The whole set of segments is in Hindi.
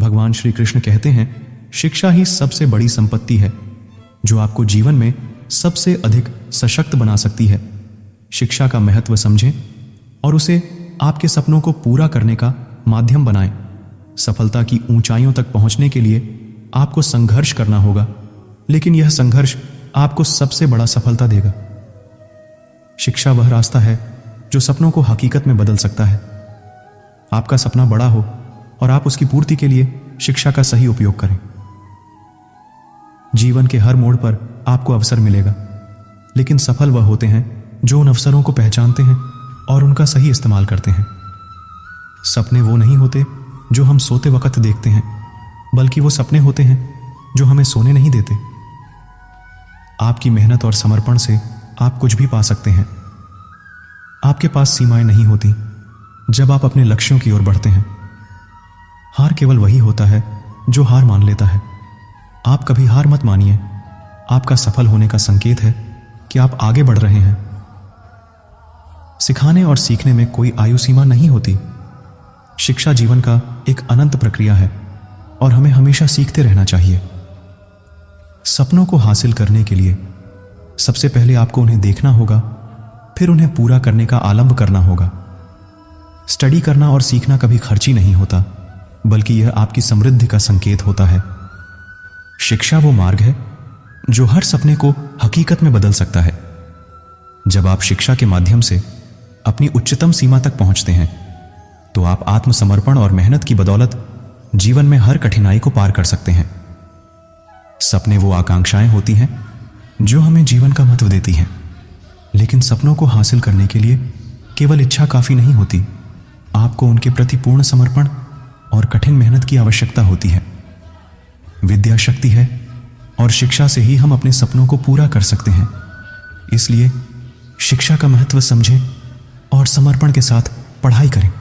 भगवान श्री कृष्ण कहते हैं, शिक्षा ही सबसे बड़ी संपत्ति है जो आपको जीवन में सबसे अधिक सशक्त बना सकती है। शिक्षा का महत्व समझें और उसे आपके सपनों को पूरा करने का माध्यम बनाएं। सफलता की ऊंचाइयों तक पहुंचने के लिए आपको संघर्ष करना होगा, लेकिन यह संघर्ष आपको सबसे बड़ा सफलता देगा। शिक्षा वह रास्ता है जो सपनों को हकीकत में बदल सकता है। आपका सपना बड़ा हो और आप उसकी पूर्ति के लिए शिक्षा का सही उपयोग करें। जीवन के हर मोड़ पर आपको अवसर मिलेगा, लेकिन सफल वह होते हैं जो उन अवसरों को पहचानते हैं और उनका सही इस्तेमाल करते हैं। सपने वो नहीं होते जो हम सोते वक्त देखते हैं, बल्कि वो सपने होते हैं जो हमें सोने नहीं देते। आपकी मेहनत और समर्पण से आप कुछ भी पा सकते हैं। आपके पास सीमाएं नहीं होती जब आप अपने लक्ष्यों की ओर बढ़ते हैं। हार केवल वही होता है जो हार मान लेता है। आप कभी हार मत मानिए। आपका सफल होने का संकेत है कि आप आगे बढ़ रहे हैं। सिखाने और सीखने में कोई आयु सीमा नहीं होती। शिक्षा जीवन का एक अनंत प्रक्रिया है और हमें हमेशा सीखते रहना चाहिए। सपनों को हासिल करने के लिए सबसे पहले आपको उन्हें देखना होगा, फिर उन्हें पूरा करने का आलंब करना होगा। स्टडी करना और सीखना कभी खर्ची नहीं होता, बल्कि यह आपकी समृद्धि का संकेत होता है। शिक्षा वो मार्ग है जो हर सपने को हकीकत में बदल सकता है। जब आप शिक्षा के माध्यम से अपनी उच्चतम सीमा तक पहुंचते हैं, तो आप आत्मसमर्पण और मेहनत की बदौलत जीवन में हर कठिनाई को पार कर सकते हैं। सपने वो आकांक्षाएं होती हैं जो हमें जीवन का महत्व देती हैं, लेकिन सपनों को हासिल करने के लिए केवल इच्छा काफी नहीं होती। आपको उनके प्रति पूर्ण समर्पण और कठिन मेहनत की आवश्यकता होती है। विद्या शक्ति है और शिक्षा से ही हम अपने सपनों को पूरा कर सकते हैं। इसलिए शिक्षा का महत्व समझें और समर्पण के साथ पढ़ाई करें,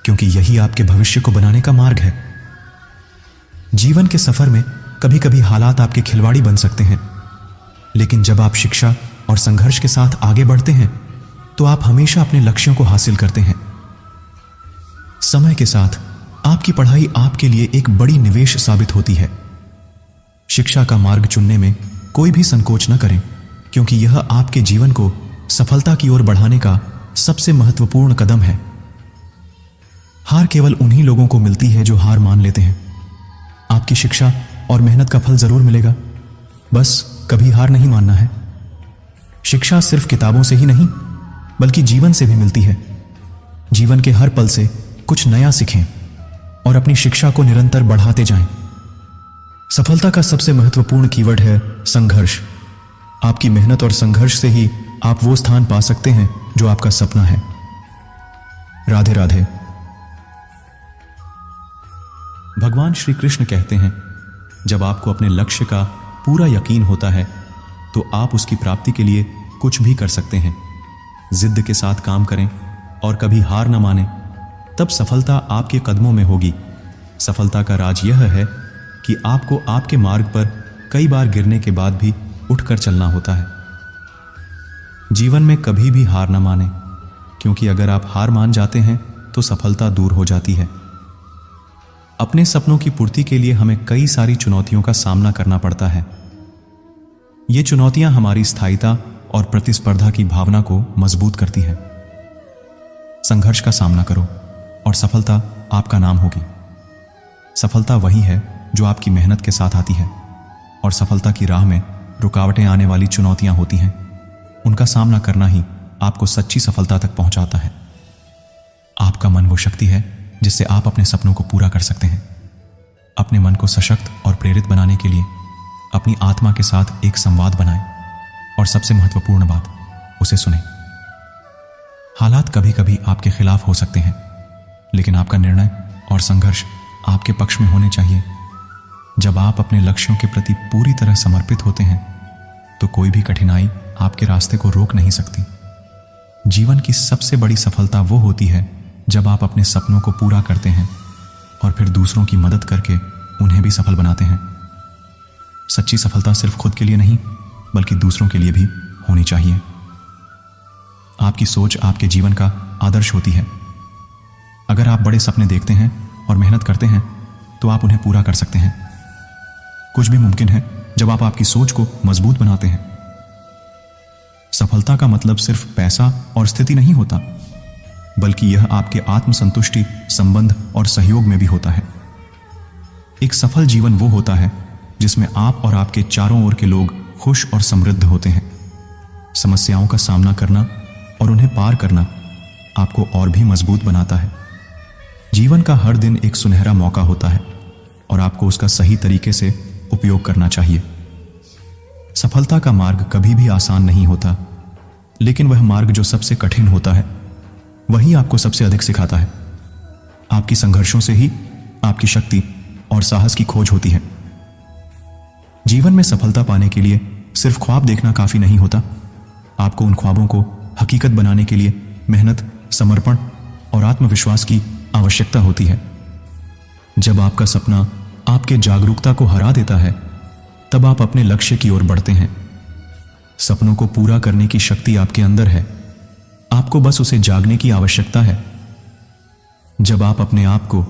क्योंकि यही आपके भविष्य को बनाने का मार्ग है। जीवन के सफर में कभी कभी हालात आपके खिलवाड़ी बन सकते हैं, लेकिन जब आप शिक्षा और संघर्ष के साथ आगे बढ़ते हैं, तो आप हमेशा अपने लक्ष्यों को हासिल करते हैं। समय के साथ आपकी पढ़ाई आपके लिए एक बड़ी निवेश साबित होती है। शिक्षा का मार्ग चुनने में कोई भी संकोच न करें, क्योंकि यह आपके जीवन को सफलता की ओर बढ़ाने का सबसे महत्वपूर्ण कदम है। हार केवल उन्हीं लोगों को मिलती है जो हार मान लेते हैं। आपकी शिक्षा और मेहनत का फल जरूर मिलेगा, बस कभी हार नहीं मानना है। शिक्षा सिर्फ किताबों से ही नहीं, बल्कि जीवन से भी मिलती है। जीवन के हर पल से कुछ नया सीखें और अपनी शिक्षा को निरंतर बढ़ाते जाएं। सफलता का सबसे महत्वपूर्ण कीवर्ड है संघर्ष। आपकी मेहनत और संघर्ष से ही आप वो स्थान पा सकते हैं जो आपका सपना है। राधे राधे। भगवान श्री कृष्ण कहते हैं, जब आपको अपने लक्ष्य का पूरा यकीन होता है, तो आप उसकी प्राप्ति के लिए कुछ भी कर सकते हैं। जिद के साथ काम करें और कभी हार न मानें, तब सफलता आपके कदमों में होगी। सफलता का राज यह है कि आपको आपके मार्ग पर कई बार गिरने के बाद भी उठकर चलना होता है। जीवन में कभी भी हार न मानें, क्योंकि अगर आप हार मान जाते हैं तो सफलता दूर हो जाती है। अपने सपनों की पूर्ति के लिए हमें कई सारी चुनौतियों का सामना करना पड़ता है। ये चुनौतियां हमारी स्थायिता और प्रतिस्पर्धा की भावना को मजबूत करती हैं। संघर्ष का सामना करो और सफलता आपका नाम होगी। सफलता वही है जो आपकी मेहनत के साथ आती है, और सफलता की राह में रुकावटें आने वाली चुनौतियां होती हैं। उनका सामना करना ही आपको सच्ची सफलता तक पहुंचाता है। आपका मन वो शक्ति है जिससे आप अपने सपनों को पूरा कर सकते हैं। अपने मन को सशक्त और प्रेरित बनाने के लिए अपनी आत्मा के साथ एक संवाद बनाएं, और सबसे महत्वपूर्ण बात, उसे सुनें। हालात कभी कभी आपके खिलाफ हो सकते हैं, लेकिन आपका निर्णय और संघर्ष आपके पक्ष में होने चाहिए। जब आप अपने लक्ष्यों के प्रति पूरी तरह समर्पित होते हैं, तो कोई भी कठिनाई आपके रास्ते को रोक नहीं सकती। जीवन की सबसे बड़ी सफलता वो होती है जब आप अपने सपनों को पूरा करते हैं और फिर दूसरों की मदद करके उन्हें भी सफल बनाते हैं। सच्ची सफलता सिर्फ खुद के लिए नहीं, बल्कि दूसरों के लिए भी होनी चाहिए। आपकी सोच आपके जीवन का आदर्श होती है। अगर आप बड़े सपने देखते हैं और मेहनत करते हैं, तो आप उन्हें पूरा कर सकते हैं। कुछ भी मुमकिन है जब आप आपकी सोच को मजबूत बनाते हैं। सफलता का मतलब सिर्फ पैसा और स्थिति नहीं होता, बल्कि यह आपके आत्मसंतुष्टि, संबंध और सहयोग में भी होता है। एक सफल जीवन वो होता है जिसमें आप और आपके चारों ओर के लोग खुश और समृद्ध होते हैं। समस्याओं का सामना करना और उन्हें पार करना आपको और भी मजबूत बनाता है। जीवन का हर दिन एक सुनहरा मौका होता है और आपको उसका सही तरीके से उपयोग करना चाहिए। सफलता का मार्ग कभी भी आसान नहीं होता, लेकिन वह मार्ग जो सबसे कठिन होता है वही आपको सबसे अधिक सिखाता है। आपकी संघर्षों से ही आपकी शक्ति और साहस की खोज होती है। जीवन में सफलता पाने के लिए सिर्फ ख्वाब देखना काफी नहीं होता। आपको उन ख्वाबों को हकीकत बनाने के लिए मेहनत, समर्पण और आत्मविश्वास की आवश्यकता होती है। जब आपका सपना आपके जागरूकता को हरा देता है, तब आप अपने लक्ष्य की ओर बढ़ते हैं। सपनों को पूरा करने की शक्ति आपके अंदर है, आपको बस उसे जागने की आवश्यकता है। जब आप अपने आप को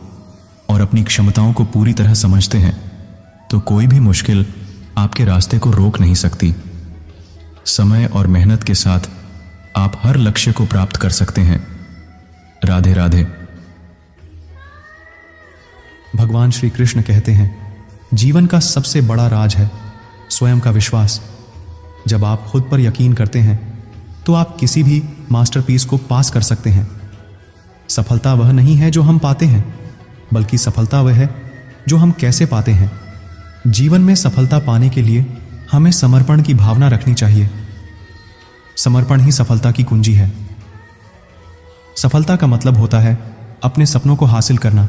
और अपनी क्षमताओं को पूरी तरह समझते हैं, तो कोई भी मुश्किल आपके रास्ते को रोक नहीं सकती। समय और मेहनत के साथ आप हर लक्ष्य को प्राप्त कर सकते हैं। राधे राधे। भगवान श्री कृष्ण कहते हैं, जीवन का सबसे बड़ा राज है स्वयं का विश्वास। जब आप खुद पर यकीन करते हैं, तो आप किसी भी मास्टरपीस को पास कर सकते हैं। सफलता वह नहीं है जो हम पाते हैं, बल्कि सफलता वह है जो हम कैसे पाते हैं। जीवन में सफलता पाने के लिए हमें समर्पण की भावना रखनी चाहिए। समर्पण ही सफलता की कुंजी है। सफलता का मतलब होता है अपने सपनों को हासिल करना,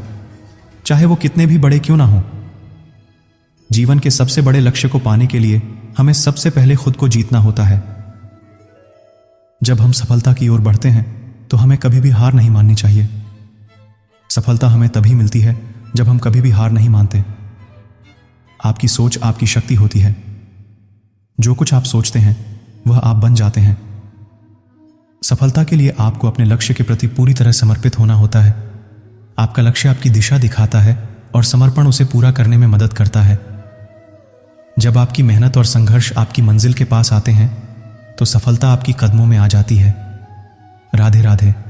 चाहे वो कितने भी बड़े क्यों ना हो। जीवन के सबसे बड़े लक्ष्य को पाने के लिए हमें सबसे पहले खुद को जीतना होता है। जब हम सफलता की ओर बढ़ते हैं, तो हमें कभी भी हार नहीं माननी चाहिए। सफलता हमें तभी मिलती है जब हम कभी भी हार नहीं मानते। आपकी सोच आपकी शक्ति होती है। जो कुछ आप सोचते हैं वह आप बन जाते हैं। सफलता के लिए आपको अपने लक्ष्य के प्रति पूरी तरह समर्पित होना होता है। आपका लक्ष्य आपकी दिशा दिखाता है और समर्पण उसे पूरा करने में मदद करता है। जब आपकी मेहनत और संघर्ष आपकी मंजिल के पास आते हैं, तो सफलता आपकी कदमों में आ जाती है। राधे राधे।